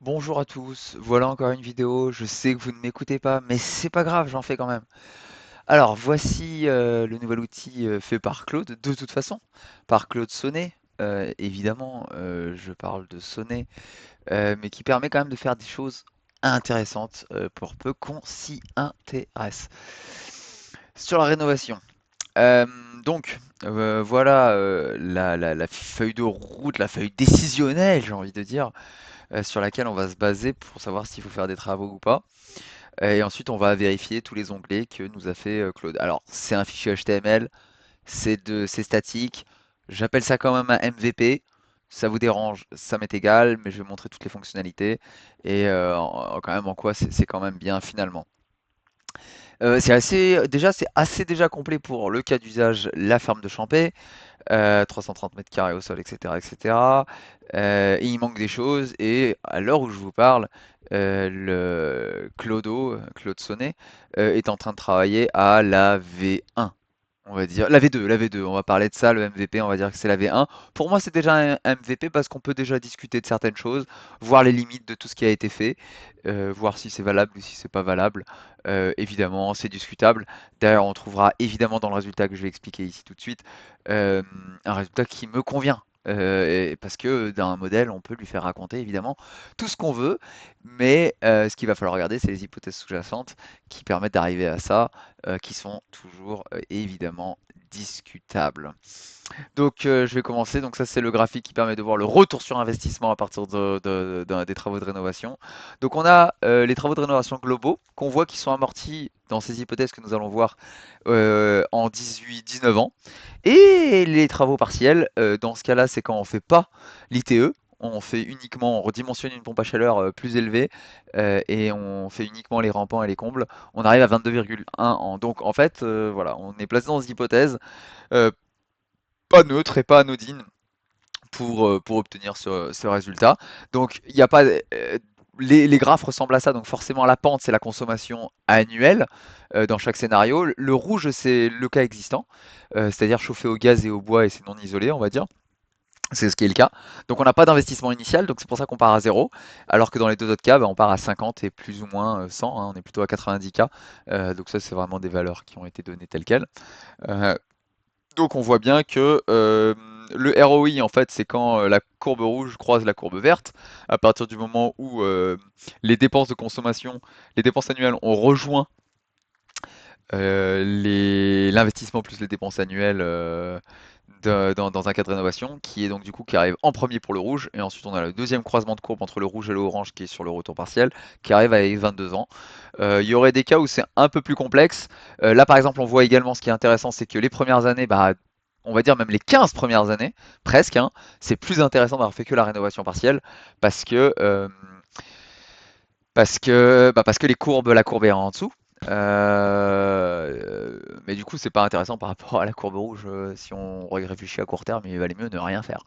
Bonjour à tous, voilà encore une vidéo, je sais que vous ne m'écoutez pas, mais c'est pas grave, j'en fais quand même. Alors voici le nouvel outil fait par Claude, de toute façon, par Claude Sonnet, évidemment je parle de Sonnet, mais qui permet quand même de faire des choses intéressantes pour peu qu'on s'y intéresse. Sur la rénovation, euh, voilà la feuille de route, la feuille décisionnelle j'ai envie de dire, sur laquelle on va se baser pour savoir s'il faut faire des travaux ou pas. Et ensuite, on va vérifier tous les onglets que nous a fait Claude. Alors, c'est un fichier HTML, c'est statique. J'appelle ça quand même un MVP. Ça vous dérange, ça m'est égal, mais je vais montrer toutes les fonctionnalités et quand même en quoi c'est quand même bien finalement. C'est assez déjà complet pour le cas d'usage, la ferme de Champé. 330 mètres carrés au sol, etc., etc. Et il manque des choses. Et à l'heure où je vous parle, Claude Sonnet, est en train de travailler à la V1. On va dire la V2, on va parler de ça, le MVP, on va dire que c'est la V1. Pour moi, c'est déjà un MVP parce qu'on peut déjà discuter de certaines choses, voir les limites de tout ce qui a été fait, voir si c'est valable ou si c'est pas valable. Évidemment, c'est discutable. D'ailleurs, on trouvera évidemment dans le résultat que je vais expliquer ici tout de suite, euh, un résultat qui me convient. Et parce que d'un modèle, on peut lui faire raconter évidemment tout ce qu'on veut, mais ce qu'il va falloir regarder, c'est les hypothèses sous-jacentes qui permettent d'arriver à ça, qui sont toujours évidemment discutables. Donc je vais commencer. Donc ça c'est le graphique qui permet de voir le retour sur investissement à partir des travaux de rénovation. Donc on a les travaux de rénovation globaux qu'on voit qui sont amortis dans ces hypothèses que nous allons voir en 18-19 ans. Et les travaux partiels, dans ce cas-là c'est quand on ne fait pas l'ITE. On fait uniquement, on redimensionne une pompe à chaleur plus élevée et on fait uniquement les rampants et les combles. On arrive à 22,1 ans. Donc en fait, voilà, on est placé dans cette hypothèse euh, pas neutre et pas anodine pour obtenir ce résultat. Donc, il n'y a pas. Les graphes ressemblent à ça, donc forcément la pente c'est la consommation annuelle dans chaque scénario. Le rouge c'est le cas existant, c'est-à-dire chauffé au gaz et au bois et c'est non isolé on va dire. C'est ce qui est le cas. Donc on n'a pas d'investissement initial, donc c'est pour ça qu'on part à zéro. Alors que dans les deux autres cas, bah, on part à 50 et plus ou moins 100, hein, on est plutôt à 90 cas. Donc ça c'est vraiment des valeurs qui ont été données telles quelles. Euh, donc on voit bien que le ROI, en fait, c'est quand la courbe rouge croise la courbe verte, à partir du moment où les dépenses de consommation, les dépenses annuelles ont rejoint l'investissement plus les dépenses annuelles dans un cas de rénovation, qui est donc du coup qui arrive en premier pour le rouge, et ensuite on a le deuxième croisement de courbe entre le rouge et le orange qui est sur le retour partiel, qui arrive avec 22 ans. Il y aurait des cas où c'est un peu plus complexe. Là par exemple on voit également ce qui est intéressant, c'est que les premières années, bah, on va dire même les 15 premières années, presque, hein, c'est plus intéressant d'avoir fait que la rénovation partielle, parce que parce que la courbe est en dessous. Mais du coup, c'est pas intéressant par rapport à la courbe rouge. Si on réfléchit à court terme, il valait mieux ne rien faire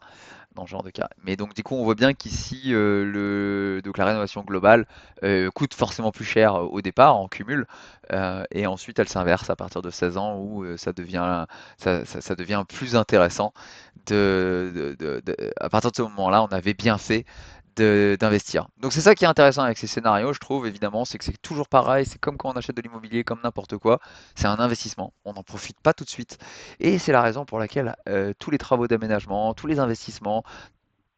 dans ce genre de cas. Mais donc, du coup, on voit bien qu'ici, donc la rénovation globale coûte forcément plus cher au départ en cumul, et ensuite elle s'inverse à partir de 16 ans où ça devient plus intéressant à partir de ce moment-là, on avait bien fait d'investir. Donc c'est ça qui est intéressant avec ces scénarios, je trouve, évidemment, c'est que c'est toujours pareil, c'est comme quand on achète de l'immobilier, comme n'importe quoi, c'est un investissement, on n'en profite pas tout de suite. Et c'est la raison pour laquelle tous les travaux d'aménagement, tous les investissements,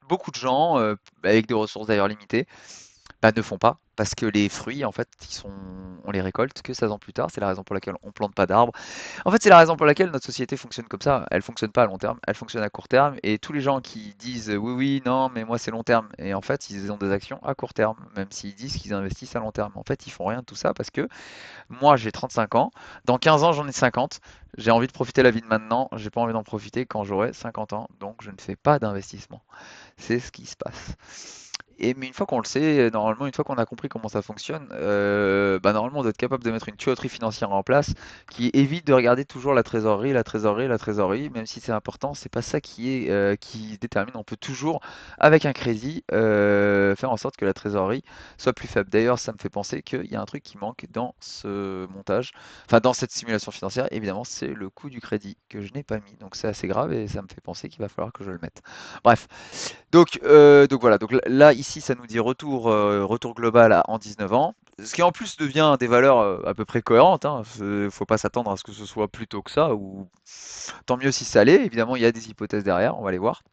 beaucoup de gens, avec des ressources d'ailleurs limitées, bah, ne font pas parce que les fruits, en fait, on les récolte que 16 ans plus tard. C'est la raison pour laquelle on plante pas d'arbres. En fait, c'est la raison pour laquelle notre société fonctionne comme ça. Elle fonctionne pas à long terme, elle fonctionne à court terme. Et tous les gens qui disent oui, oui, non, mais moi c'est long terme. Et en fait, ils ont des actions à court terme, même s'ils disent qu'ils investissent à long terme. En fait, ils font rien de tout ça parce que moi j'ai 35 ans, dans 15 ans j'en ai 50. J'ai envie de profiter de la vie de maintenant, j'ai pas envie d'en profiter quand j'aurai 50 ans, donc je ne fais pas d'investissement. C'est ce qui se passe. Mais une fois qu'on le sait, normalement, une fois qu'on a compris comment ça fonctionne, bah, normalement, on doit être capable de mettre une tuyauterie financière en place qui évite de regarder toujours la trésorerie, la trésorerie, la trésorerie, même si c'est important, c'est pas ça qui détermine. On peut toujours, avec un crédit, faire en sorte que la trésorerie soit plus faible. D'ailleurs, ça me fait penser qu'il y a un truc qui manque dans ce montage, enfin dans cette simulation financière, évidemment, c'est le coût du crédit que je n'ai pas mis. Donc c'est assez grave et ça me fait penser qu'il va falloir que je le mette. Bref, donc voilà, donc là ici ça nous dit retour global en 19 ans, ce qui en plus devient des valeurs à peu près cohérentes, hein. Faut pas s'attendre à ce que ce soit plus tôt que ça, ou tant mieux si ça l'est. Évidemment, il y a des hypothèses derrière, on va les voir.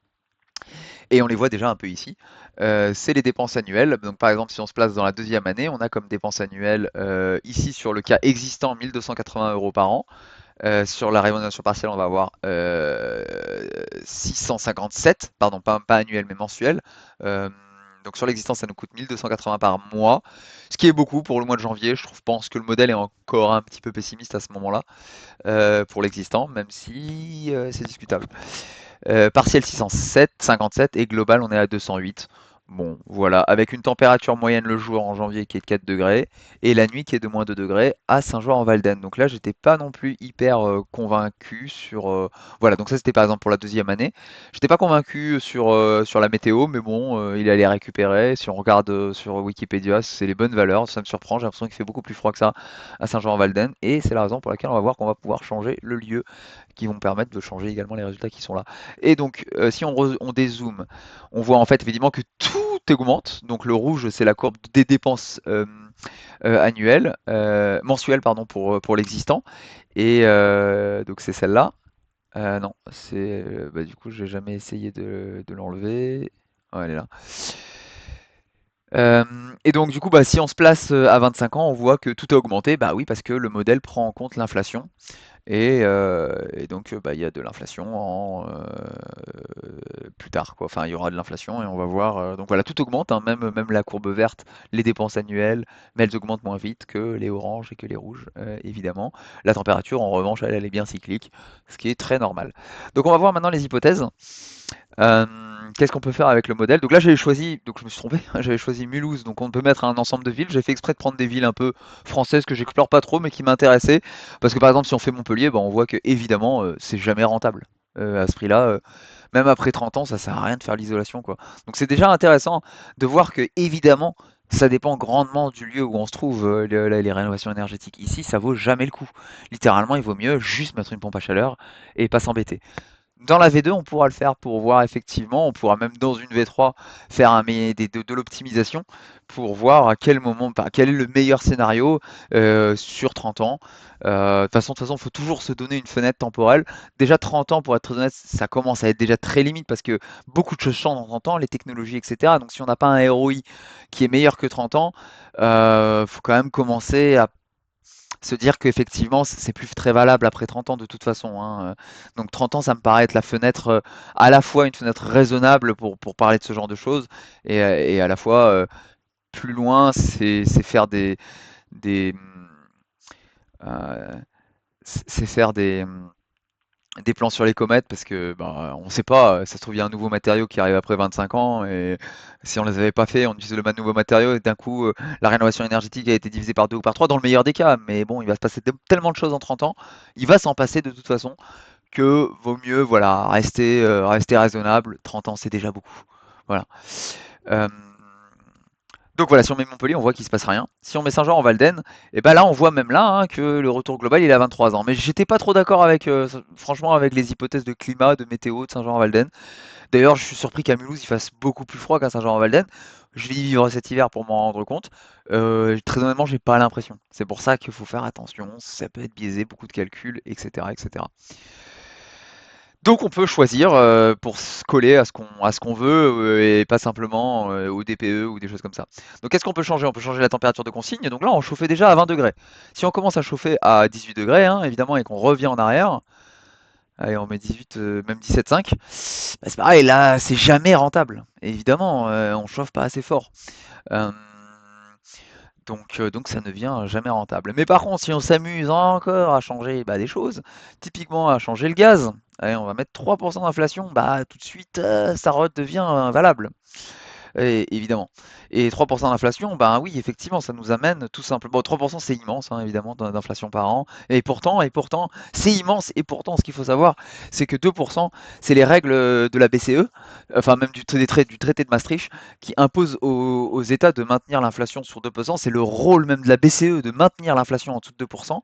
Et on les voit déjà un peu ici. C'est les dépenses annuelles. Donc par exemple, si on se place dans la deuxième année, on a comme dépenses annuelles ici sur le cas existant 1280 euros par an. Sur la rémunération partielle, on va avoir 657, pardon, pas annuel mais mensuel. Euh, donc sur l'existant, ça nous coûte 1280 par mois, ce qui est beaucoup pour le mois de janvier. Pense que le modèle est encore un petit peu pessimiste à ce moment-là pour l'existant, même si c'est discutable. Partiel 607, 57 et global on est à 208. Bon, voilà, avec une température moyenne le jour en janvier qui est de 4 degrés et la nuit qui est de moins 2 degrés à Saint-Jean-en-Valdaine. Donc là, j'étais pas non plus hyper convaincu sur. Voilà, donc ça c'était par exemple pour la deuxième année. J'étais pas convaincu sur la météo, mais bon, il allait récupérer. Si on regarde sur Wikipédia, c'est les bonnes valeurs. Ça me surprend, j'ai l'impression qu'il fait beaucoup plus froid que ça à Saint-Jean-en-Valdaine et c'est la raison pour laquelle on va voir qu'on va pouvoir changer le lieu qui vont permettre de changer également les résultats qui sont là. Et donc, si on dézoome, on voit en fait évidemment que tout augmente. Donc le rouge, c'est la courbe des dépenses annuelles, mensuelles pardon, pour l'existant. Et donc c'est celle-là. Non, c'est bah, du coup, j'ai jamais essayé de l'enlever. Ouais, elle est là. Et donc du coup, bah, si on se place à 25 ans, on voit que tout a augmenté. Bah oui, parce que le modèle prend en compte l'inflation. Et donc, bah, il y a de l'inflation plus tard, quoi. Enfin, il y aura de l'inflation et on va voir. Donc voilà, tout augmente, hein, même la courbe verte, les dépenses annuelles, mais elles augmentent moins vite que les oranges et que les rouges, évidemment. La température, en revanche, elle est bien cyclique, ce qui est très normal. Donc on va voir maintenant les hypothèses. Qu'est-ce qu'on peut faire avec le modèle? Donc là, j'avais choisi, donc je me suis trompé, j'avais choisi Mulhouse, donc on peut mettre un ensemble de villes. J'ai fait exprès de prendre des villes un peu françaises que j'explore pas trop, mais qui m'intéressaient. Parce que par exemple, si on fait Montpellier, bah, on voit que évidemment, c'est jamais rentable. À ce prix-là, même après 30 ans, ça sert à rien de faire l'isolation, quoi. Donc c'est déjà intéressant de voir que évidemment, ça dépend grandement du lieu où on se trouve, les rénovations énergétiques. Ici, ça vaut jamais le coup. Littéralement, il vaut mieux juste mettre une pompe à chaleur et pas s'embêter. Dans la V2, on pourra le faire pour voir effectivement, on pourra même dans une V3 faire de l'optimisation pour voir à quel moment, quel est le meilleur scénario sur 30 ans. De toute façon, il faut toujours se donner une fenêtre temporelle. Déjà 30 ans, pour être très honnête, ça commence à être déjà très limite parce que beaucoup de choses changent en 30 ans, les technologies, etc. Donc si on n'a pas un ROI qui est meilleur que 30 ans, faut quand même commencer à se dire qu'effectivement, c'est plus très valable après 30 ans de toute façon, hein. Donc 30 ans, ça me paraît être la fenêtre, à la fois une fenêtre raisonnable pour parler de ce genre de choses, et à la fois plus loin, c'est faire des, euh, c'est faire des plans sur les comètes parce que bah, on sait pas, ça se trouve il y a un nouveau matériau qui arrive après 25 ans et si on les avait pas fait, on utilise le même nouveau matériau et d'un coup la rénovation énergétique a été divisée par deux ou par trois dans le meilleur des cas, mais bon, il va se passer tellement de choses en 30 ans, il va s'en passer de toute façon que vaut mieux voilà, rester raisonnable. 30 ans, c'est déjà beaucoup. Voilà. Euh, donc voilà, si on met Montpellier, on voit qu'il se passe rien. Si on met Saint-Jean-en-Valdaine, et ben là, on voit même là hein, que le retour global il est à 23 ans. Mais j'étais pas trop d'accord avec, franchement, avec les hypothèses de climat, de météo de Saint-Jean-en-Valdaine. D'ailleurs, je suis surpris qu'à Mulhouse il fasse beaucoup plus froid qu'à Saint-Jean-en-Valdaine. Je vais y vivre cet hiver pour m'en rendre compte. Très honnêtement, j'ai pas l'impression. C'est pour ça qu'il faut faire attention. Ça peut être biaisé, beaucoup de calculs, etc., etc. Donc on peut choisir pour se coller à ce qu'on veut et pas simplement au DPE ou des choses comme ça. Donc qu'est-ce qu'on peut changer? On peut changer la température de consigne. Donc là on chauffait déjà à 20 degrés. Si on commence à chauffer à 18 degrés, hein, évidemment, et qu'on revient en arrière, allez on met 18, même 17,5, bah, c'est pareil, là c'est jamais rentable. Et évidemment, on chauffe pas assez fort. Euh, donc ça ne devient jamais rentable. Mais par contre, si on s'amuse encore à changer bah, des choses, typiquement à changer le gaz, allez, on va mettre 3% d'inflation, bah tout de suite ça redevient valable. évidemment. Et 3% d'inflation, ben oui, effectivement, ça nous amène tout simplement. Bon, 3%, c'est immense, hein, évidemment, d'inflation par an. Et pourtant, c'est immense. Et pourtant, ce qu'il faut savoir, c'est que 2%, c'est les règles de la BCE, enfin même du traité de Maastricht, qui impose aux États de maintenir l'inflation sur 2%. C'est le rôle même de la BCE de maintenir l'inflation en dessous de 2%.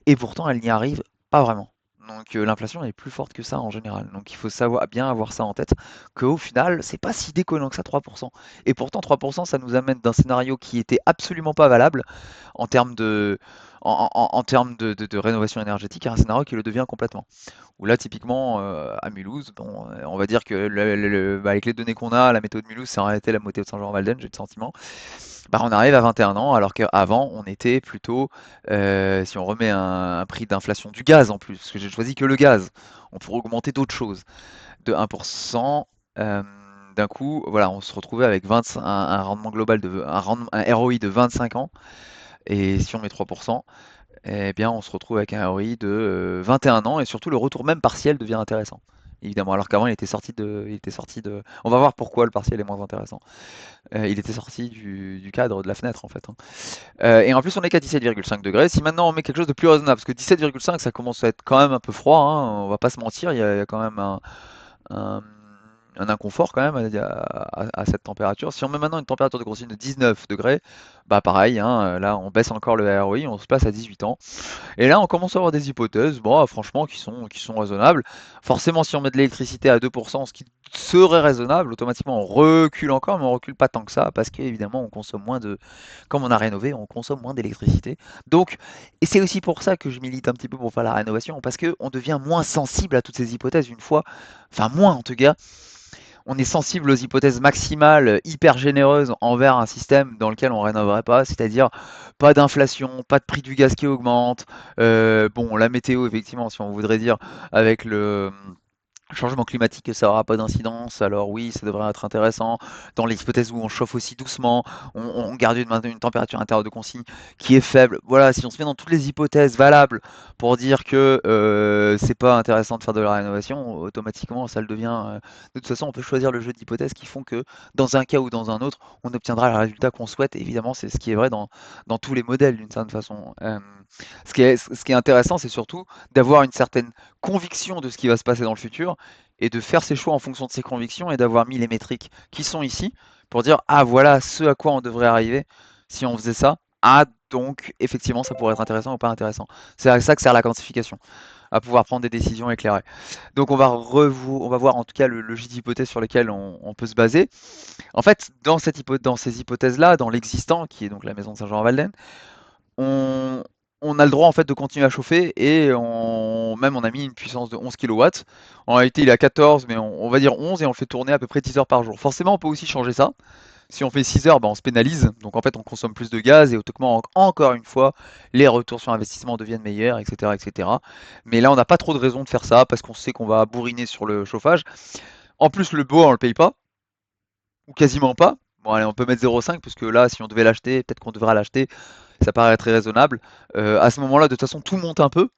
Et pourtant, elle n'y arrive pas vraiment. Donc l'inflation est plus forte que ça en général. Donc il faut savoir bien avoir ça en tête, qu'au final, c'est pas si déconnant que ça 3%. Et pourtant 3%, ça nous amène d'un scénario qui était absolument pas valable en termes en termes de rénovation énergétique à un scénario qui le devient complètement. Où là, typiquement, à Mulhouse, bon, on va dire que avec les données qu'on a, la météo de Mulhouse, c'est en réalité la météo de Saint-Jean-Valden, j'ai le sentiment. Bah, on arrive à 21 ans, alors qu'avant, on était plutôt, si on remet un prix d'inflation du gaz en plus, parce que j'ai choisi que le gaz, on pourrait augmenter d'autres choses, de 1%, d'un coup, voilà, on se retrouvait avec 25, un rendement global un ROI de 25 ans, et si on met 3%, eh bien, on se retrouve avec un ROI de 21 ans, et surtout le retour même partiel devient intéressant. Évidemment, alors qu'avant il était sorti de. On va voir pourquoi le partiel est moins intéressant. Il était sorti du cadre de la fenêtre en fait, hein. Et en plus, on est qu'à 17,5 degrés. Si maintenant on met quelque chose de plus raisonnable, parce que 17,5 ça commence à être quand même un peu froid, hein, on va pas se mentir, il y a quand même un, un inconfort quand même à cette température. Si on met maintenant une température de consigne de 19 degrés, bah pareil, hein, là on baisse encore le ROI, on se passe à 18 ans. Et là, on commence à avoir des hypothèses, bon, franchement, qui sont raisonnables. Forcément, si on met de l'électricité à 2%, ce qui serait raisonnable, automatiquement, on recule encore, mais on recule pas tant que ça, parce qu'évidemment, on consomme moins de, comme on a rénové, on consomme moins d'électricité. Donc, et c'est aussi pour ça que je milite un petit peu pour faire la rénovation, parce qu'on devient moins sensible à toutes ces hypothèses une fois, enfin moins en tout cas, on est sensible aux hypothèses maximales hyper généreuses envers un système dans lequel on rénoverait pas, c'est-à-dire pas d'inflation, pas de prix du gaz qui augmente. Bon, la météo, effectivement, si on voudrait dire avec le changement climatique, ça aura pas d'incidence, alors oui, ça devrait être intéressant. Dans les hypothèses où on chauffe aussi doucement, on garde une température intérieure de consigne qui est faible. Voilà, si on se met dans toutes les hypothèses valables pour dire que c'est pas intéressant de faire de la rénovation, automatiquement ça le devient. De toute façon, on peut choisir le jeu d'hypothèses qui font que dans un cas ou dans un autre, on obtiendra le résultat qu'on souhaite. Évidemment, c'est ce qui est vrai dans tous les modèles d'une certaine façon. Ce qui est intéressant, c'est surtout d'avoir une certaine conviction de ce qui va se passer dans le futur et de faire ses choix en fonction de ses convictions et d'avoir mis les métriques qui sont ici pour dire ah voilà ce à quoi on devrait arriver si on faisait ça. Ah donc effectivement ça pourrait être intéressant ou pas intéressant. C'est à ça que sert la quantification, à pouvoir prendre des décisions éclairées. Donc on va voir en tout cas le jeu d'hypothèses sur lesquelles on peut se baser. En fait, dans ces hypothèses-là, dans l'existant, qui est donc la maison de Saint-Jean-en-Valden, on, on a le droit en fait de continuer à chauffer et même on a mis une puissance de 11 kW. En réalité il est à 14 mais on va dire 11 et on le fait tourner à peu près 10 heures par jour. Forcément on peut aussi changer ça. Si on fait 6 heures, ben, on se pénalise. Donc en fait on consomme plus de gaz et automatiquement encore une fois les retours sur investissement deviennent meilleurs, etc., etc. Mais là on n'a pas trop de raison de faire ça parce qu'on sait qu'on va bourriner sur le chauffage. En plus le bois on le paye pas ou quasiment pas. Bon allez on peut mettre 0,5 parce que là si on devait l'acheter, peut-être qu'on devra l'acheter, ça paraît très raisonnable. À ce moment-là, de toute façon, tout monte un peu.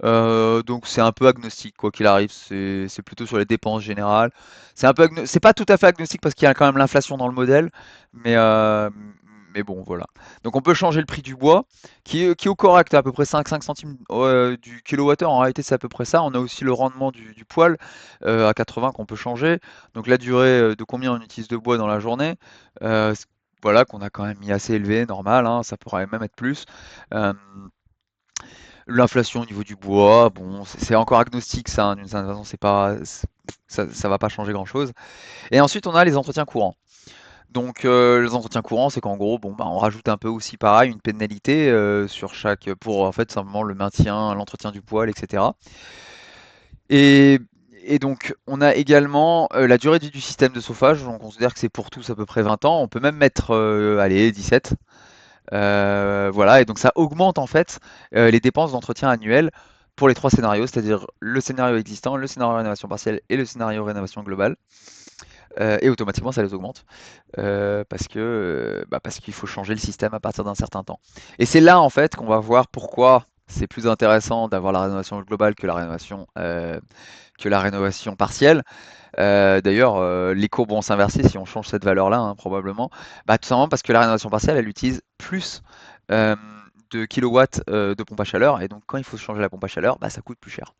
Donc c'est un peu agnostique, quoi qu'il arrive. C'est plutôt sur les dépenses générales. C'est pas tout à fait agnostique parce qu'il y a quand même l'inflation dans le modèle. Mais, euh, mais bon, voilà. Donc on peut changer le prix du bois, qui est au correct, à peu près 5 centimes du kilowattheure. En réalité, c'est à peu près ça. On a aussi le rendement du poêle à 80 qu'on peut changer. Donc la durée de combien on utilise de bois dans la journée. Voilà, qu'on a quand même mis assez élevé, normal, hein, ça pourrait même être plus. Euh, L'inflation au niveau du bois, bon, c'est encore agnostique ça, hein, d'une certaine façon, ça va pas changer grand-chose. Et ensuite, on a les entretiens courants. Donc, les entretiens courants, c'est qu'en gros, bon, bah, on rajoute un peu aussi pareil une pénalité sur chaque, pour en fait simplement le maintien, l'entretien du poêle, etc. Et, et donc, on a également la durée de vie du système de chauffage. On considère que c'est pour tous à peu près 20 ans. On peut même mettre, allez, 17. Voilà, et donc ça augmente en fait les dépenses d'entretien annuelles pour les trois scénarios, c'est-à-dire le scénario existant, le scénario rénovation partielle et le scénario rénovation globale. Et automatiquement ça les augmente parce qu'il faut changer le système à partir d'un certain temps. Et c'est là en fait qu'on va voir pourquoi. C'est plus intéressant d'avoir la rénovation globale que la rénovation partielle. D'ailleurs, les courbes vont s'inverser si on change cette valeur-là, hein, probablement. Bah, tout simplement parce que la rénovation partielle, elle utilise plus euh, de kilowatts de pompe à chaleur, et donc quand il faut changer la pompe à chaleur, bah, ça coûte plus cher.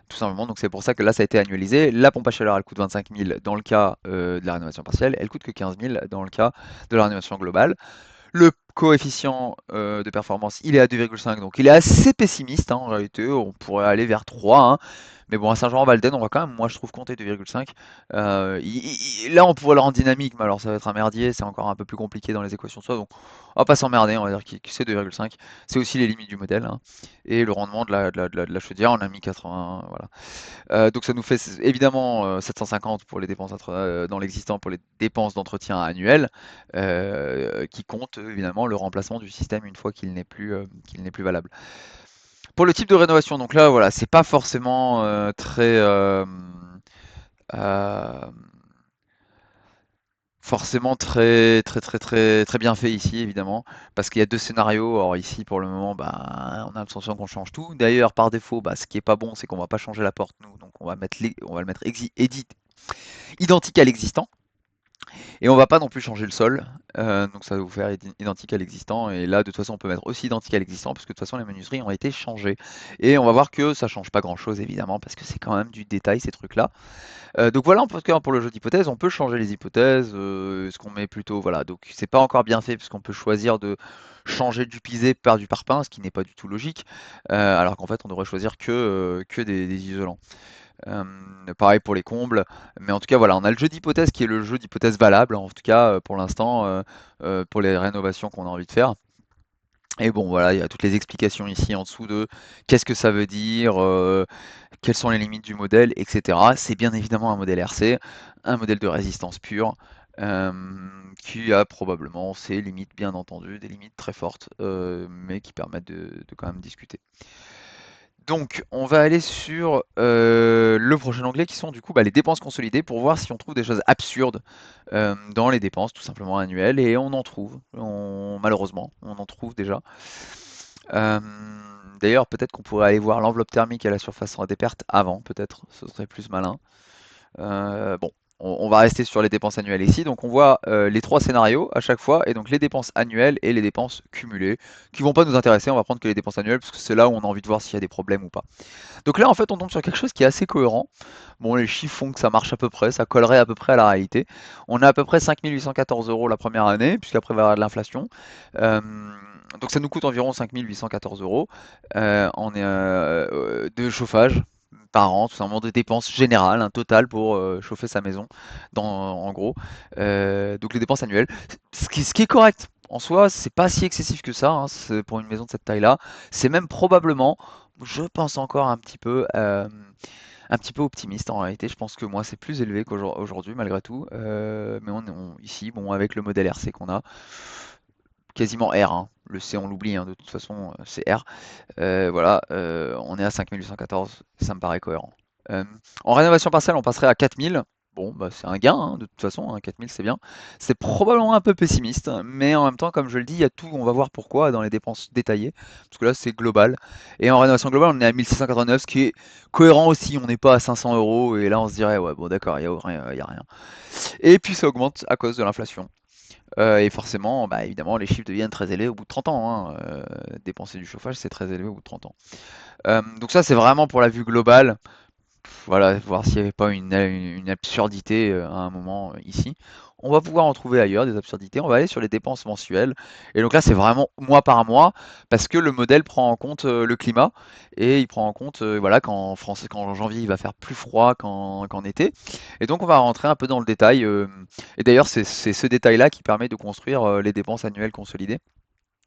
Tout simplement, donc c'est pour ça que là, ça a été annualisé. La pompe à chaleur, elle coûte 25 000 dans le cas de la rénovation partielle, elle coûte que 15 000 dans le cas de la rénovation globale. Le coefficient de performance, il est à 2,5, donc il est assez pessimiste, hein, en réalité. On pourrait aller vers 3, hein. Mais bon, à Saint-Jean-en-Valden, on va quand même, moi je trouve, compter 2,5. Là, on pourrait le rendre dynamique, mais alors ça va être un merdier, c'est encore un peu plus compliqué dans les équations de soi, donc on va pas s'emmerder, on va dire que c'est 2,5. C'est aussi les limites du modèle, hein. Et le rendement de la chaudière, on a mis 80, voilà. Donc ça nous fait évidemment 750 pour les dépenses dans l'existant pour les dépenses d'entretien annuelles, qui comptent évidemment le remplacement du système une fois qu'il n'est plus valable. Pour le type de rénovation, donc là voilà, c'est pas forcément euh, très bien fait ici évidemment, parce qu'il y a deux scénarios. Or ici pour le moment, bah, on a l'impression qu'on change tout. D'ailleurs par défaut, bah, ce qui est pas bon, c'est qu'on va pas changer la porte nous, donc on va le mettre identique à l'existant. Et on va pas non plus changer le sol, donc ça va vous faire identique à l'existant. Et là, de toute façon, on peut mettre aussi identique à l'existant, parce que de toute façon, les menuiseries ont été changées. Et on va voir que ça change pas grand-chose, évidemment, parce que c'est quand même du détail, ces trucs-là. Donc voilà, en tout cas, pour le jeu d'hypothèses, on peut changer les hypothèses, ce qu'on met plutôt, voilà. Donc c'est pas encore bien fait, puisqu'on peut choisir de changer du pisé par du parpaing, ce qui n'est pas du tout logique, alors qu'en fait, on devrait choisir que des isolants. Pareil pour les combles, mais en tout cas voilà, on a le jeu d'hypothèse qui est le jeu d'hypothèse valable, en tout cas pour l'instant, pour les rénovations qu'on a envie de faire. Et bon voilà, il y a toutes les explications ici en dessous de qu'est-ce que ça veut dire, quelles sont les limites du modèle, etc. C'est bien évidemment un modèle RC, un modèle de résistance pure, euh, qui a probablement ses limites, bien entendu, des limites très fortes, mais qui permettent de quand même discuter. Donc, on va aller sur le prochain onglet qui sont du coup bah, les dépenses consolidées pour voir si on trouve des choses absurdes dans les dépenses tout simplement annuelles, et on en trouve, malheureusement, on en trouve déjà. Euh, D'ailleurs, peut-être qu'on pourrait aller voir l'enveloppe thermique à la surface des pertes avant, peut-être, ce serait plus malin. Bon, on va rester sur les dépenses annuelles ici. Donc on voit les trois scénarios à chaque fois, et donc les dépenses annuelles et les dépenses cumulées, qui vont pas nous intéresser. On va prendre que les dépenses annuelles, parce que c'est là où on a envie de voir s'il y a des problèmes ou pas. Donc là, en fait, on tombe sur quelque chose qui est assez cohérent. Bon, les chiffres font que ça marche à peu près, ça collerait à peu près à la réalité. On a à peu près 5 814 euros la première année, puisqu'après il va y avoir de l'inflation. Euh, donc ça nous coûte environ 5 814 euros de chauffage par an, tout simplement de dépenses générales, un total pour chauffer sa maison, en gros. Donc les dépenses annuelles, ce qui est correct. En soi, c'est pas si excessif que ça, hein, pour une maison de cette taille-là. C'est même probablement, je pense encore un petit peu optimiste en réalité. Je pense que moi, c'est plus élevé qu'aujourd'hui malgré tout. Mais ici, bon, avec le modèle RC qu'on a, quasiment R, hein. Le C, on l'oublie, hein, de toute façon, c'est R. Voilà, on est à 5 814, ça me paraît cohérent. Euh, En rénovation partielle, on passerait à 4000. Bon, bah, c'est un gain, hein, de toute façon, hein, 4000 c'est bien. C'est probablement un peu pessimiste, mais en même temps, comme je le dis, il y a tout, on va voir pourquoi dans les dépenses détaillées, parce que là c'est global. Et en rénovation globale, on est à 1689, ce qui est cohérent aussi, on n'est pas à 500 euros, et là on se dirait, ouais, bon d'accord, il y a rien. Et puis ça augmente à cause de l'inflation. Et forcément, bah, évidemment, les chiffres deviennent très élevés au bout de 30 ans, hein. Dépenser du chauffage, c'est très élevé au bout de 30 ans. Donc ça, c'est vraiment pour la vue globale. Voilà, voir s'il n'y avait pas une absurdité à un moment ici. On va pouvoir en trouver ailleurs des absurdités. On va aller sur les dépenses mensuelles. Et donc là, c'est vraiment mois par mois, parce que le modèle prend en compte le climat, et il prend en compte voilà, qu'en en janvier il va faire plus froid qu'en été. Et donc on va rentrer un peu dans le détail. Et d'ailleurs, c'est ce détail-là qui permet de construire les dépenses annuelles consolidées.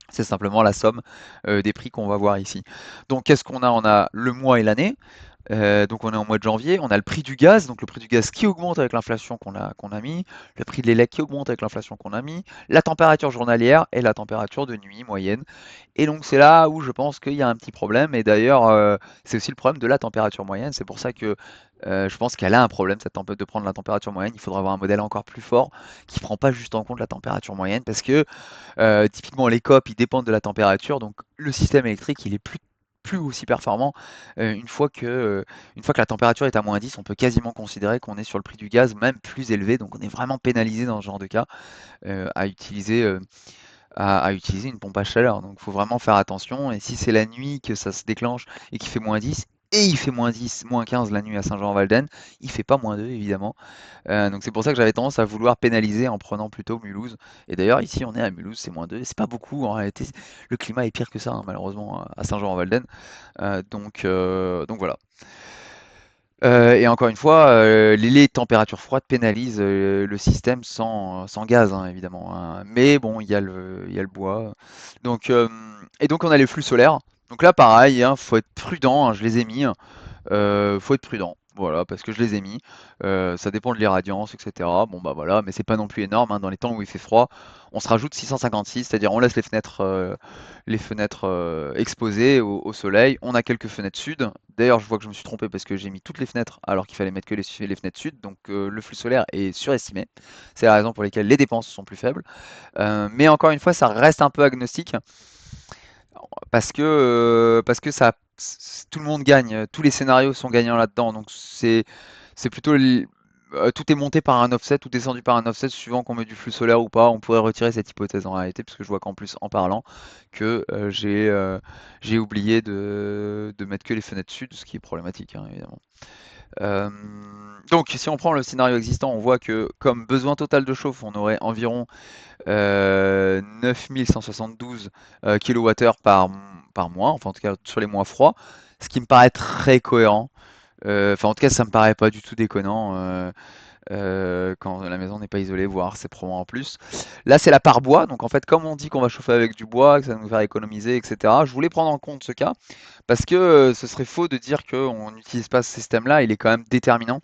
C'est simplement la somme des prix qu'on va voir ici. Donc qu'est-ce qu'on a? On a le mois et l'année. Donc on est en mois de janvier, on a le prix du gaz, donc le prix du gaz qui augmente avec l'inflation qu'on a mis, le prix de l'élec qui augmente avec l'inflation qu'on a mis, la température journalière et la température de nuit moyenne. Et donc c'est là où je pense qu'il y a un petit problème. Et d'ailleurs, c'est aussi le problème de la température moyenne. C'est pour ça que je pense qu'elle a un problème, cette tempête, de prendre la température moyenne. Il faudra avoir un modèle encore plus fort qui prend pas juste en compte la température moyenne, parce que typiquement les COP, ils dépendent de la température, donc le système électrique, il est plus plus aussi performant. Une fois que la température est à -10, on peut quasiment considérer qu'on est sur le prix du gaz, même plus élevé. Donc on est vraiment pénalisé dans ce genre de cas à utiliser, à utiliser une pompe à chaleur. Donc il faut vraiment faire attention. Et si c'est la nuit que ça se déclenche et qu'il fait -10, et il fait -10, -15 la nuit à Saint-Jean-en-Valden, il fait pas -2 évidemment. Donc c'est pour ça que j'avais tendance à vouloir pénaliser en prenant plutôt Mulhouse. Et d'ailleurs ici on est à Mulhouse, c'est -2, c'est pas beaucoup en réalité. Le climat est pire que ça, hein, malheureusement à Saint-Jean-en-Valden. Donc voilà. Et encore une fois, les températures froides pénalisent le système sans gaz, hein, évidemment, hein. Mais bon, il y a le bois. Et donc on a les flux solaires. Donc là, pareil, hein, faut être prudent, hein, je les ai mis. Faut être prudent, voilà, parce que je les ai mis. Ça dépend de l'irradiance, etc. Bon bah voilà, mais c'est pas non plus énorme, hein. Dans les temps où il fait froid, on se rajoute 656, c'est-à-dire on laisse les fenêtres exposées au soleil. On a quelques fenêtres sud. D'ailleurs, je vois que je me suis trompé parce que j'ai mis toutes les fenêtres alors qu'il fallait mettre que les fenêtres sud. Donc le flux solaire est surestimé. C'est la raison pour laquelle les dépenses sont plus faibles. Mais encore une fois, ça reste un peu agnostique parce que tout le monde gagne, tous les scénarios sont gagnants là-dedans, donc c'est plutôt tout est monté par un offset, tout descendu par un offset, suivant qu'on met du flux solaire ou pas. On pourrait retirer cette hypothèse en réalité, parce que je vois qu'en plus en parlant que j'ai oublié de mettre que les fenêtres sud, ce qui est problématique, hein, évidemment. Euh, donc si on prend le scénario existant, on voit que comme besoin total de chauffe, on aurait environ 9172 kWh par mois, enfin en tout cas sur les mois froids, ce qui me paraît très cohérent. Enfin en tout cas ça me paraît pas du tout déconnant quand la maison n'est pas isolée, voire c'est probablement en plus. Là c'est la part bois, donc en fait comme on dit qu'on va chauffer avec du bois, que ça va nous faire économiser, etc. Je voulais prendre en compte ce cas parce que ce serait faux de dire qu'on n'utilise pas ce système-là, il est quand même déterminant.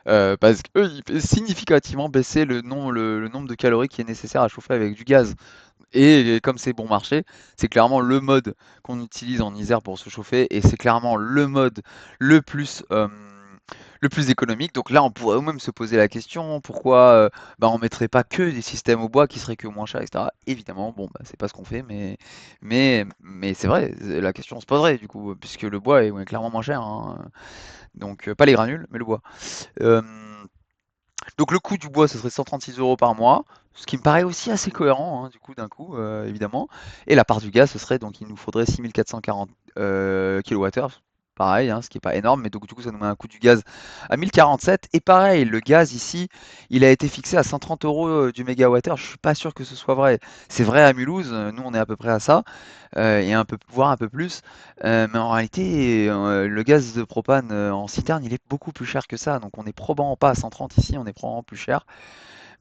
Parce qu'il fait significativement baisser le nombre de calories qui est nécessaire à chauffer avec du gaz. Et comme c'est bon marché, c'est clairement le mode qu'on utilise en Isère pour se chauffer et c'est clairement le mode le plus, le plus économique. Donc là, on pourrait même se poser la question pourquoi bah, on mettrait pas que des systèmes au bois qui seraient que moins chers, etc. Évidemment, bon, bah, c'est pas ce qu'on fait, mais c'est vrai, la question se poserait du coup, puisque le bois est ouais, clairement moins cher, hein. Donc pas les granules, mais le bois. Euh, donc le coût du bois, ce serait 136 euros par mois, ce qui me paraît aussi assez cohérent, hein, du coup, d'un coup, évidemment. Et la part du gaz, ce serait donc il nous faudrait 6440 kWh, pareil, hein, ce qui n'est pas énorme, mais donc du coup, ça nous met un coût du gaz à 1047. Et pareil, le gaz ici, il a été fixé à 130 euros du mégawattheure. Je suis pas sûr que ce soit vrai. C'est vrai à Mulhouse, nous on est à peu près à ça, et un peu, voire un peu plus. Mais en réalité, le gaz de propane en citerne, il est beaucoup plus cher que ça. Donc on est probablement pas à 130 ici, on est probablement plus cher.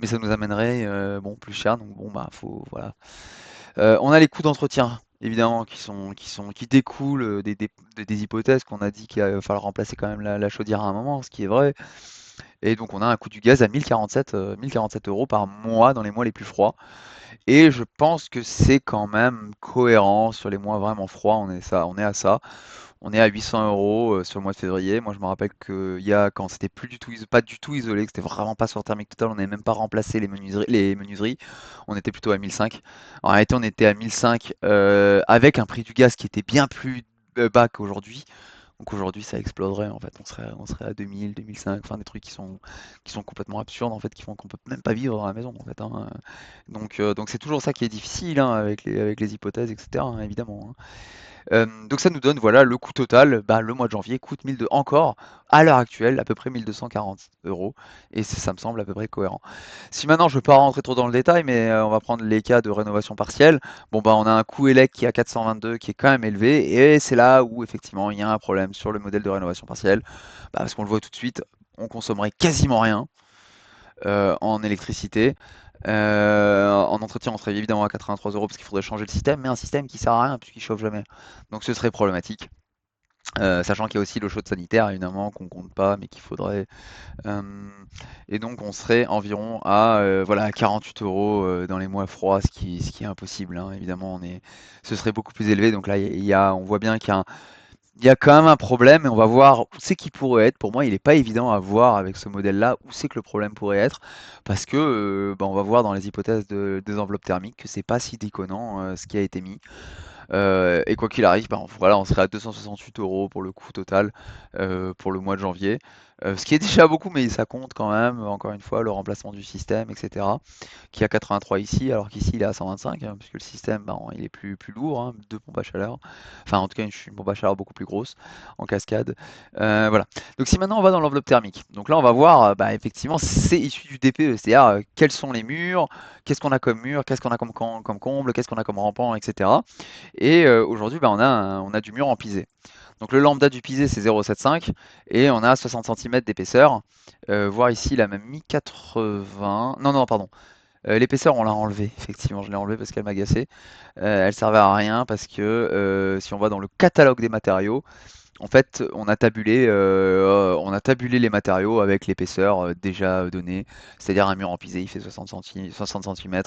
Mais ça nous amènerait bon, plus cher. Donc bon, bah, faut, voilà. On a les coûts d'entretien, évidemment, qui découlent des hypothèses qu'on a dit qu'il va falloir remplacer quand même la chaudière à un moment, ce qui est vrai. Et donc on a un coût du gaz à 1047 euros par mois dans les mois les plus froids. Et je pense que c'est quand même cohérent sur les mois vraiment froids. On est à ça. On est à 800 euros sur le mois de février. Moi, je me rappelle qu'il y a, quand c'était plus du tout, pas du tout isolé, que c'était vraiment pas sur thermique total, on n'avait même pas remplacé les menuiseries. On était plutôt à 1005. En réalité, on était à 1005 avec un prix du gaz qui était bien plus bas qu'aujourd'hui. Donc aujourd'hui, ça exploserait en fait. On serait à 2000, 2005, enfin des trucs qui sont complètement absurdes en fait, qui font qu'on peut même pas vivre dans la maison en fait, hein. Donc c'est toujours ça qui est difficile hein, avec les hypothèses, etc. hein, évidemment, hein. Donc ça nous donne voilà le coût total, bah, le mois de janvier coûte 1002 encore, à l'heure actuelle, à peu près 1240 euros, et ça me semble à peu près cohérent. Si maintenant je ne veux pas rentrer trop dans le détail, mais on va prendre les cas de rénovation partielle, bon bah on a un coût élec qui est à 422 qui est quand même élevé, et c'est là où effectivement il y a un problème sur le modèle de rénovation partielle, bah, parce qu'on le voit tout de suite, on consommerait quasiment rien en électricité. En entretien, on serait évidemment à 83 euros parce qu'il faudrait changer le système, mais un système qui sert à rien puisqu'il chauffe jamais. Donc ce serait problématique. Sachant qu'il y a aussi l'eau chaude sanitaire, évidemment, qu'on compte pas, mais qu'il faudrait. Euh, et donc on serait environ à voilà, 48 euros dans les mois froids, ce qui est impossible, hein. Évidemment, ce serait beaucoup plus élevé. Donc là, on voit bien qu'il y a quand même un problème et on va voir où c'est qu'il pourrait être. Pour moi, il n'est pas évident à voir avec ce modèle-là où c'est que le problème pourrait être parce que bah, on va voir dans les hypothèses des enveloppes thermiques que c'est pas si déconnant ce qui a été mis. Et quoi qu'il arrive, ben, voilà, on serait à 268 € pour le coût total pour le mois de janvier. Ce qui est déjà beaucoup, mais ça compte quand même, encore une fois, le remplacement du système, etc. Qui a 83 ici, alors qu'ici il est à 125, hein, puisque le système ben, il est plus lourd, hein, deux pompes à chaleur. Enfin, en tout cas, une pompe à chaleur beaucoup plus grosse en cascade. Voilà. Donc, si maintenant on va dans l'enveloppe thermique, donc là on va voir, bah, effectivement, c'est issu du DPE, c'est-à-dire quels sont les murs, qu'est-ce qu'on a comme mur, qu'est-ce qu'on a comme comble, qu'est-ce qu'on a comme rampant, etc. Et aujourd'hui, bah, on a du mur en pisé. Donc le lambda du pisé c'est 0,75 et on a 60 cm d'épaisseur. Voir ici, il a même mis 80. Non, non, pardon. L'épaisseur, on l'a enlevée. Effectivement, je l'ai enlevée parce qu'elle m'agaçait. Elle servait à rien parce que si on va dans le catalogue des matériaux, en fait, on a tabulé les matériaux avec l'épaisseur déjà donnée. C'est-à-dire un mur en pisé, il fait 60 cm.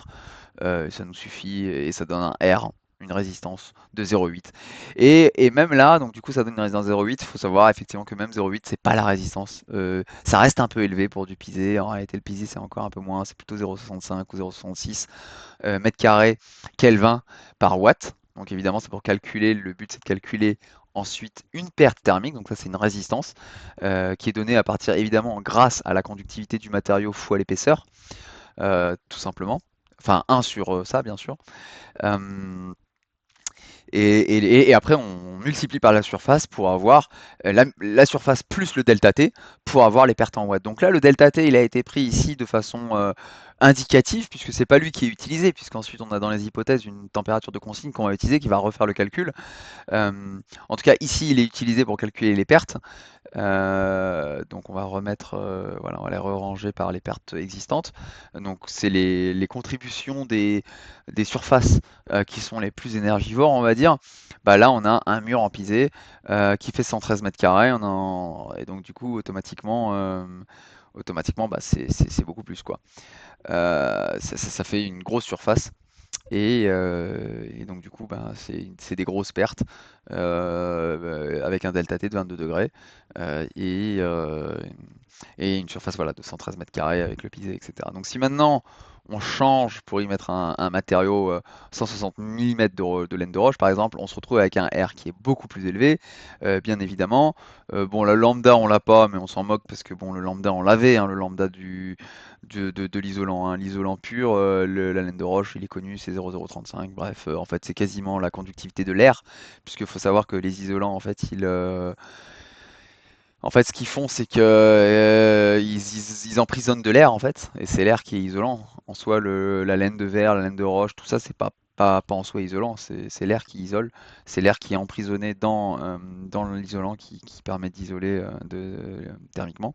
Ça nous suffit et ça donne un R, une résistance de 0,8. Et même là, donc du coup ça donne une résistance 0,8. Il faut savoir effectivement que même 0,8 c'est pas la résistance. Ça reste un peu élevé pour du pisé. En réalité le pisé c'est encore un peu moins, c'est plutôt 0,65 ou 0,66 mètres carrés Kelvin par watt. Donc évidemment c'est pour calculer, le but c'est de calculer ensuite une perte thermique, donc ça c'est une résistance qui est donnée à partir évidemment grâce à la conductivité du matériau fois l'épaisseur, tout simplement. Enfin, un sur ça, bien sûr. Euh, et après, on multiplie par la surface pour avoir la surface plus le delta T pour avoir les pertes en watts. Donc là, le delta T, il a été pris ici de façon indicative, puisque c'est pas lui qui est utilisé, puisqu'ensuite on a dans les hypothèses une température de consigne qu'on va utiliser qui va refaire le calcul. En tout cas, ici, il est utilisé pour calculer les pertes. Donc on va remettre, voilà, on va les ranger par les pertes existantes. Donc c'est les contributions des surfaces qui sont les plus énergivores, on va dire. Bah là on a un mur en pisé qui fait 113 mètres carrés. Et donc du coup automatiquement bah, c'est beaucoup plus quoi. Ça fait une grosse surface. Et donc du coup, ben, c'est des grosses pertes avec un delta T de 22 degrés et une surface voilà, de 113 mètres carrés avec le pisé, etc. Donc si maintenant on change pour y mettre un matériau 160 mm de laine de roche, par exemple, on se retrouve avec un R qui est beaucoup plus élevé, bien évidemment. Bon, le lambda, on l'a pas, mais on s'en moque parce que bon, le lambda, on l'avait, hein, le lambda de l'isolant, hein. L'isolant pur, la laine de roche, il est connu, c'est 0,035. Bref, en fait, c'est quasiment la conductivité de l'air, puisqu'il faut savoir que les isolants, en fait, ce qu'ils font, c'est que ils emprisonnent de l'air, en fait, et c'est l'air qui est isolant. En soi, la laine de verre, la laine de roche, tout ça, c'est pas en soi isolant, c'est l'air qui isole, c'est l'air qui est emprisonné dans l'isolant qui permet d'isoler thermiquement.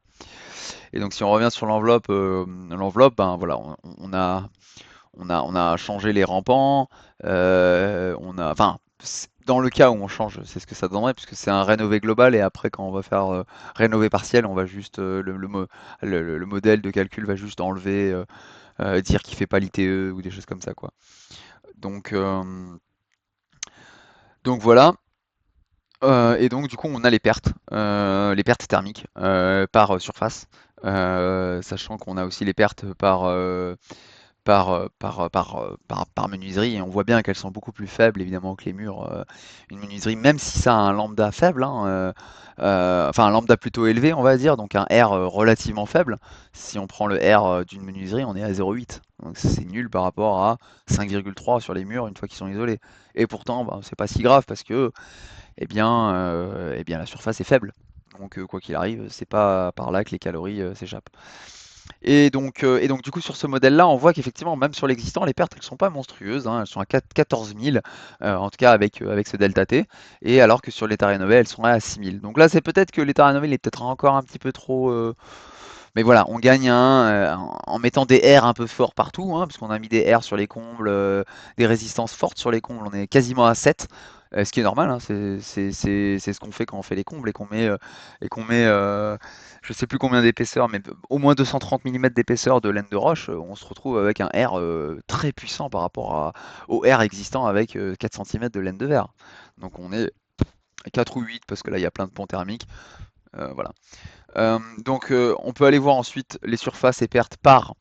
Et donc si on revient sur l'enveloppe, ben voilà, on a changé les rampants, enfin, dans le cas où on change, c'est ce que ça donnerait, puisque c'est un rénové global, et après quand on va faire rénové partiel, on va juste, le modèle de calcul va juste enlever, dire qu'il fait pas l'ITE ou des choses comme ça, quoi. Donc, euh, donc voilà. Et donc du coup on a les pertes thermiques par surface, sachant qu'on a aussi les pertes par menuiserie, et on voit bien qu'elles sont beaucoup plus faibles évidemment que les murs. Une menuiserie, même si ça a un lambda faible, hein, enfin un lambda plutôt élevé on va dire, donc un R relativement faible, si on prend le R d'une menuiserie on est à 0,8. Donc c'est nul par rapport à 5,3 sur les murs une fois qu'ils sont isolés. Et pourtant bah, c'est pas si grave parce que eh bien la surface est faible. Donc quoi qu'il arrive, c'est pas par là que les calories s'échappent. Et donc du coup sur ce modèle-là, on voit qu'effectivement même sur l'existant, les pertes elles sont pas monstrueuses, hein, elles sont à 14 000, en tout cas avec ce delta T, et alors que sur l'état rénové elles sont à 6 000. Donc là c'est peut-être que l'état rénové il est peut-être encore un petit peu trop, mais voilà, on gagne en mettant des R un peu forts partout, hein, parce qu'on a mis des R sur les combles, des résistances fortes sur les combles, on est quasiment à 7, ce qui est normal, hein, c'est ce qu'on fait quand on fait les combles et qu'on met, je sais plus combien d'épaisseur, mais au moins 230 mm d'épaisseur de laine de roche, on se retrouve avec un R très puissant par rapport au R existant avec 4 cm de laine de verre. Donc on est à 4 ou 8 parce que là il y a plein de ponts thermiques, voilà. Donc on peut aller voir ensuite les surfaces et pertes par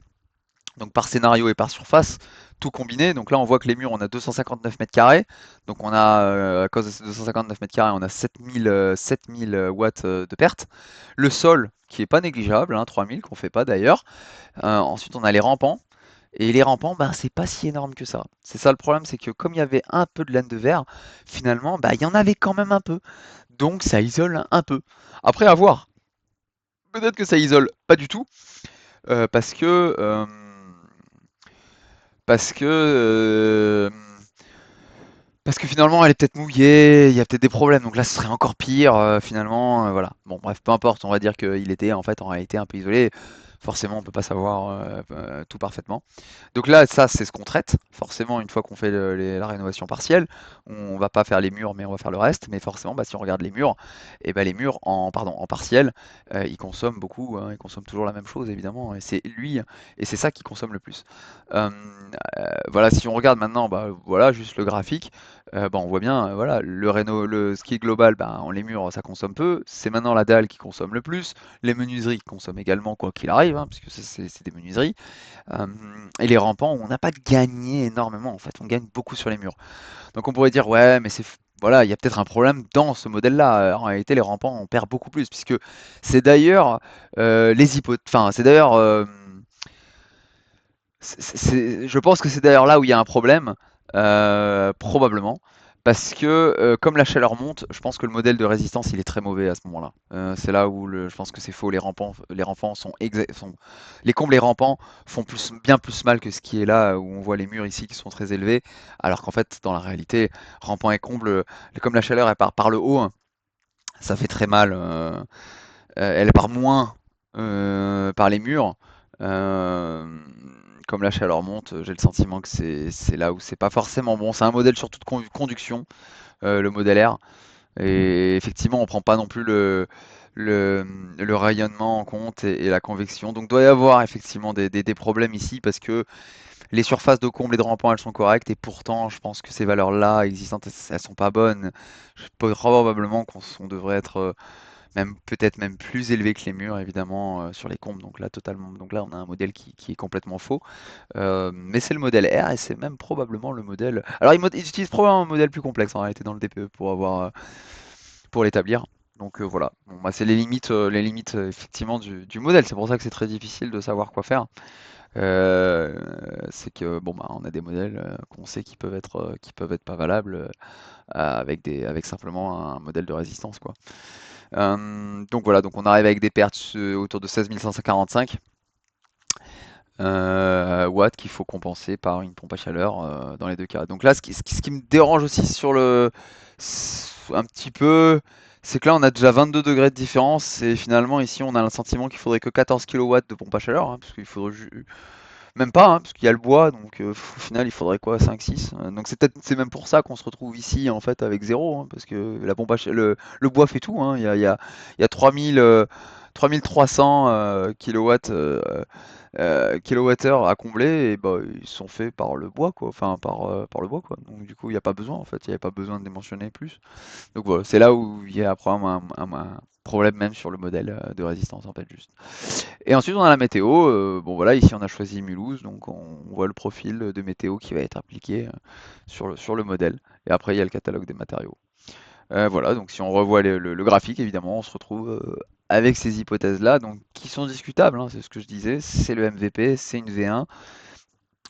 scénario et par surface. tout combiné. Donc là, on voit que les murs, on a 259 mètres carrés. Donc on a, à cause de ces 259 mètres carrés, on a 7000 watts de perte. Le sol, qui est pas négligeable, hein, 3000, qu'on fait pas d'ailleurs. Ensuite, on a les rampants. Et les rampants, ben, c'est pas si énorme que ça. C'est ça le problème, c'est que comme il y avait un peu de laine de verre, finalement, bah, il y en avait quand même un peu. Donc ça isole un peu. Après, à voir. Peut-être que ça isole pas du tout, parce que parce que parce que finalement elle est peut-être mouillée, il y a peut-être des problèmes, donc là ce serait encore pire finalement, voilà. Bon bref, peu importe, on va dire qu'il était en fait en réalité un peu isolé. Forcément, on peut pas savoir tout parfaitement. Donc là, ça, c'est ce qu'on traite. Forcément, une fois qu'on fait la rénovation partielle, on va pas faire les murs, mais on va faire le reste. Mais forcément, bah, si on regarde les murs, et ben les murs en partiel, ils consomment beaucoup, hein, ils consomment toujours la même chose, évidemment. Et c'est lui, et c'est ça qui consomme le plus. Euh, voilà, si on regarde maintenant, bah, voilà, juste le graphique, bah, on voit bien, voilà, le ski global, bah, les murs, ça consomme peu. C'est maintenant la dalle qui consomme le plus. Les menuiseries consomment également, quoi qu'il arrive, hein, puisque c'est des menuiseries. Euh, et les rampants, on n'a pas gagné énormément en fait, on gagne beaucoup sur les murs. Donc on pourrait dire ouais, mais voilà, il y a peut-être un problème dans ce modèle-là. En réalité, les rampants, on perd beaucoup plus, puisque c'est d'ailleurs enfin c'est d'ailleurs je pense que c'est d'ailleurs là où il y a un problème, probablement, parce que comme la chaleur monte, je pense que le modèle de résistance il est très mauvais à ce moment-là. C'est là où je pense que c'est faux. Les rampants les combles et rampants font bien plus mal que ce qui est là, où on voit les murs ici qui sont très élevés, alors qu'en fait dans la réalité, rampants et combles, comme la chaleur elle part par le haut, hein, ça fait très mal. Elle part moins par les murs. Euh, Comme la chaleur monte, j'ai le sentiment que c'est là où c'est pas forcément bon. C'est un modèle surtout de conduction, le modèle R. Et effectivement, on prend pas non plus le, le rayonnement en compte et la convection. Donc, doit y avoir effectivement des problèmes ici parce que les surfaces de comble et de rampant, elles sont correctes. Et pourtant, je pense que ces valeurs-là existantes, elles sont pas bonnes. Probablement qu'on devrait être même peut-être même plus élevé que les murs évidemment sur les combles. Donc là totalement, donc là on a un modèle qui est complètement faux. Mais c'est le modèle R et c'est même probablement le modèle. Alors ils utilisent probablement un modèle plus complexe en réalité dans le DPE pour avoir pour l'établir. Donc voilà, bon, bah, c'est les limites effectivement du modèle. C'est pour ça que c'est très difficile de savoir quoi faire. Euh, c'est que bon bah on a des modèles qu'on sait qui peuvent être pas valables avec simplement un modèle de résistance quoi. Donc voilà, donc on arrive avec des pertes autour de 16 545 watts qu'il faut compenser par une pompe à chaleur dans les deux cas. Donc là, ce qui me dérange aussi un petit peu, c'est que là on a déjà 22 degrés de différence et finalement ici on a le sentiment qu'il faudrait que 14 kW de pompe à chaleur, hein, parce qu'il faudrait même pas, hein, parce qu'il y a le bois, donc au final il faudrait quoi, 5-6. Donc c'est même pour ça qu'on se retrouve ici en fait avec zéro, hein, parce que la pompe le bois fait tout, hein. Il y a 3300 kilowatts, kilowattheures à combler, et bah, ils sont faits par le bois, quoi, enfin par le bois, quoi. Donc du coup il n'y a pas besoin en fait, il n'y avait pas besoin de dimensionner plus. Donc voilà, c'est là où il y a probablement un problème même sur le modèle de résistance en fait juste. Et ensuite, on a la météo. Bon, voilà, ici, on a choisi Mulhouse, donc on voit le profil de météo qui va être appliqué sur le modèle. Et après, il y a le catalogue des matériaux. Voilà, donc si on revoit le graphique, évidemment, on se retrouve avec ces hypothèses-là, donc qui sont discutables, hein, c'est ce que je disais. C'est le MVP, c'est une V1.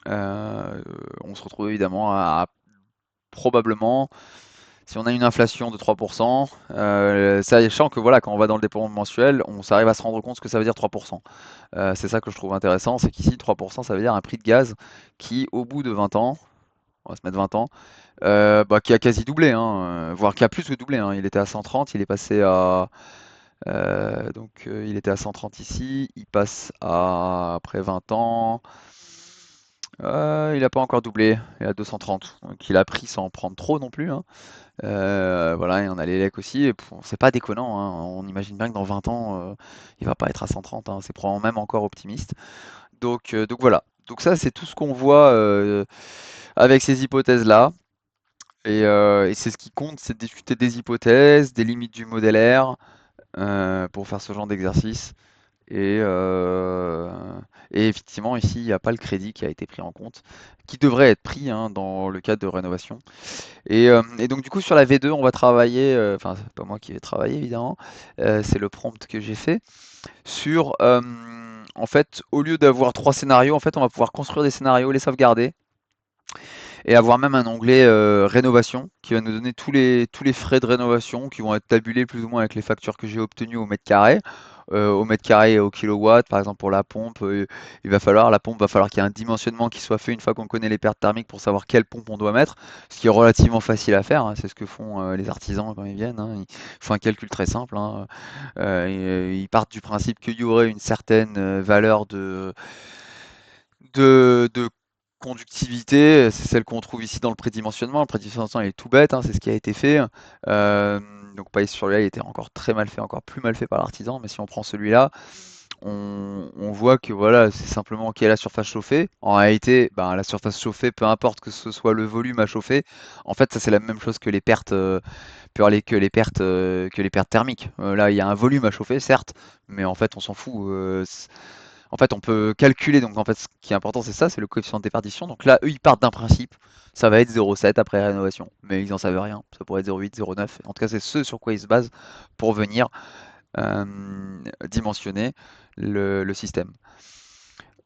Euh, on se retrouve évidemment à probablement si on a une inflation de 3%, sachant que voilà, quand on va dans le déploiement mensuel, on s'arrive à se rendre compte ce que ça veut dire 3%. C'est ça que je trouve intéressant, c'est qu'ici 3% ça veut dire un prix de gaz qui au bout de 20 ans, on va se mettre 20 ans, bah, qui a quasi doublé, hein, voire qui a plus que doublé, hein. Il était à 130, il est passé à il était à 130 ici, il passe à après 20 ans. Il n'a pas encore doublé, il est à 230. Donc il a pris sans prendre trop non plus, hein. Voilà, et on a l'élec aussi, et c'est pas déconnant, hein. On imagine bien que dans 20 ans, il va pas être à 130, hein. C'est probablement même encore optimiste. Donc voilà. Donc ça, c'est tout ce qu'on voit avec ces hypothèses-là. Et c'est ce qui compte, c'est de discuter des hypothèses, des limites du modèle R pour faire ce genre d'exercice. Et, euh, et effectivement, ici, il n'y a pas le crédit qui a été pris en compte, qui devrait être pris hein, dans le cadre de rénovation. Et donc, du coup, sur la V2, on va travailler, enfin, c'est pas moi qui vais travailler évidemment, c'est le prompt que j'ai fait, sur, en fait, au lieu d'avoir trois scénarios, en fait, on va pouvoir construire des scénarios, les sauvegarder et avoir même un onglet rénovation qui va nous donner tous les frais de rénovation qui vont être tabulés plus ou moins avec les factures que j'ai obtenues au mètre carré. Au mètre carré et au kilowatt, par exemple pour la pompe, la pompe va falloir qu'il y ait un dimensionnement qui soit fait une fois qu'on connaît les pertes thermiques pour savoir quelle pompe on doit mettre, ce qui est relativement facile à faire, hein, c'est ce que font les artisans quand ils viennent, hein. Ils font un calcul très simple, hein. Ils partent du principe qu'il y aurait une certaine valeur de conductivité, c'est celle qu'on trouve ici dans le prédimensionnement. Le prédimensionnement il est tout bête, hein, c'est ce qui a été fait. Euh, donc Paris sur lui il était encore très mal fait, encore plus mal fait par l'artisan. Mais si on prend celui-là, on voit que voilà, c'est simplement quelle est la surface chauffée. En réalité, ben, la surface chauffée, peu importe que ce soit le volume à chauffer, en fait, ça c'est la même chose que les pertes, que les pertes thermiques. Là, il y a un volume à chauffer, certes, mais en fait, on s'en fout. En fait, on peut calculer, donc en fait, ce qui est important, c'est ça, c'est le coefficient de déperdition. Donc là, eux, ils partent d'un principe, ça va être 0,7 après rénovation, mais ils n'en savent rien. Ça pourrait être 0,8, 0,9. En tout cas, c'est ce sur quoi ils se basent pour venir euh, dimensionner le système.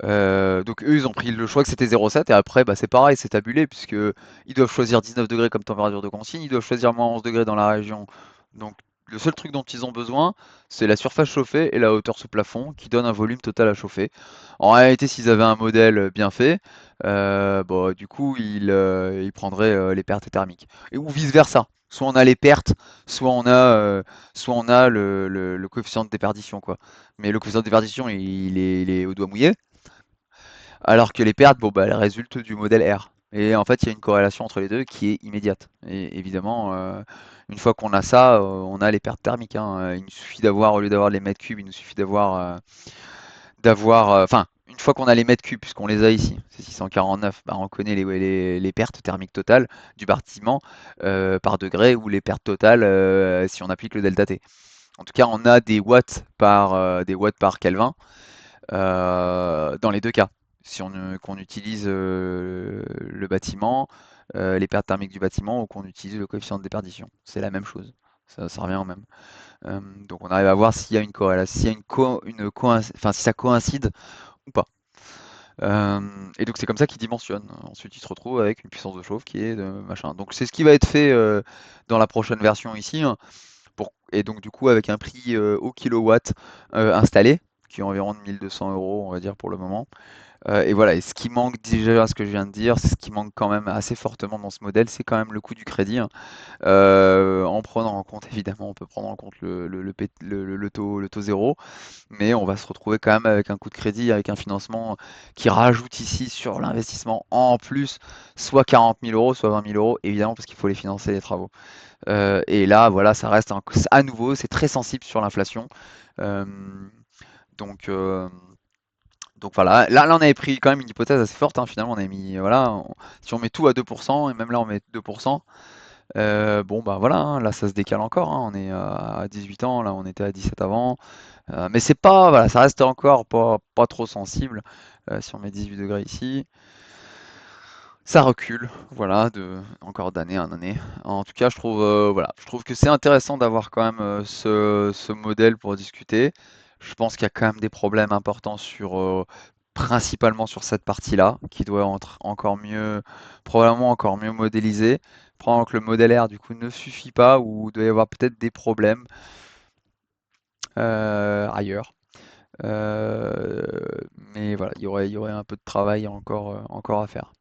Donc eux, ils ont pris le choix que c'était 0,7 et après, bah, c'est pareil, c'est tabulé puisque ils doivent choisir 19 degrés comme température de consigne, ils doivent choisir moins 11 degrés dans la région. Donc le seul truc dont ils ont besoin, c'est la surface chauffée et la hauteur sous plafond qui donne un volume total à chauffer. En réalité, s'ils avaient un modèle bien fait, bah, du coup, ils prendraient les pertes thermiques. Ou vice-versa. Soit on a les pertes, soit on a le coefficient de déperdition, quoi. Mais le coefficient de déperdition, il est au doigt mouillé. Alors que les pertes, bon, bah, elles résultent du modèle R. Et en fait, il y a une corrélation entre les deux qui est immédiate. Et évidemment, une fois qu'on a ça, on a les pertes thermiques, hein. Il nous suffit d'avoir, au lieu d'avoir les mètres cubes, il nous suffit enfin, une fois qu'on a les mètres cubes, puisqu'on les a ici, c'est 649, bah, on connaît les pertes thermiques totales du bâtiment par degré ou les pertes totales si on applique le delta T. En tout cas, on a des watts par Kelvin dans les deux cas. Si qu'on utilise le bâtiment, les pertes thermiques du bâtiment ou qu'on utilise le coefficient de déperdition, c'est la même chose. Ça revient au même. Donc on arrive à voir s'il y a une corrélation, s'il y a enfin si ça coïncide ou pas. Et donc c'est comme ça qu'il dimensionne. Ensuite, il se retrouve avec une puissance de chauffe qui est de machin. Donc c'est ce qui va être fait dans la prochaine version ici, hein, et donc du coup avec un prix au kilowatt installé, qui est environ de 1 200 euros, on va dire pour le moment. Et voilà, et ce qui manque déjà, ce que je viens de dire, c'est ce qui manque quand même assez fortement dans ce modèle, c'est quand même le coût du crédit, hein. En prenant en compte, évidemment, on peut prendre en compte le taux zéro, mais on va se retrouver quand même avec un coût de crédit, avec un financement qui rajoute ici sur l'investissement en plus, soit 40 000 euros, soit 20 000 euros, évidemment, parce qu'il faut les financer les travaux. Et là, voilà, ça reste à nouveau, c'est très sensible sur l'inflation. Euh, donc, euh, donc voilà, là on avait pris quand même une hypothèse assez forte, hein, finalement on avait mis, voilà, si on met tout à 2%, et même là on met 2%, bon bah voilà, hein, là ça se décale encore, hein, on est à 18 ans, là on était à 17 avant, mais c'est pas, voilà, ça reste encore pas trop sensible, si on met 18 degrés ici, ça recule, voilà, encore d'année en année. En tout cas, je trouve que c'est intéressant d'avoir quand même ce modèle pour discuter. Je pense qu'il y a quand même des problèmes importants principalement sur cette partie-là, qui doit être probablement encore mieux modélisée. Probablement que le modèle R, du coup, ne suffit pas, ou il doit y avoir peut-être des problèmes ailleurs. Euh, mais voilà, il y aurait un peu de travail encore à faire.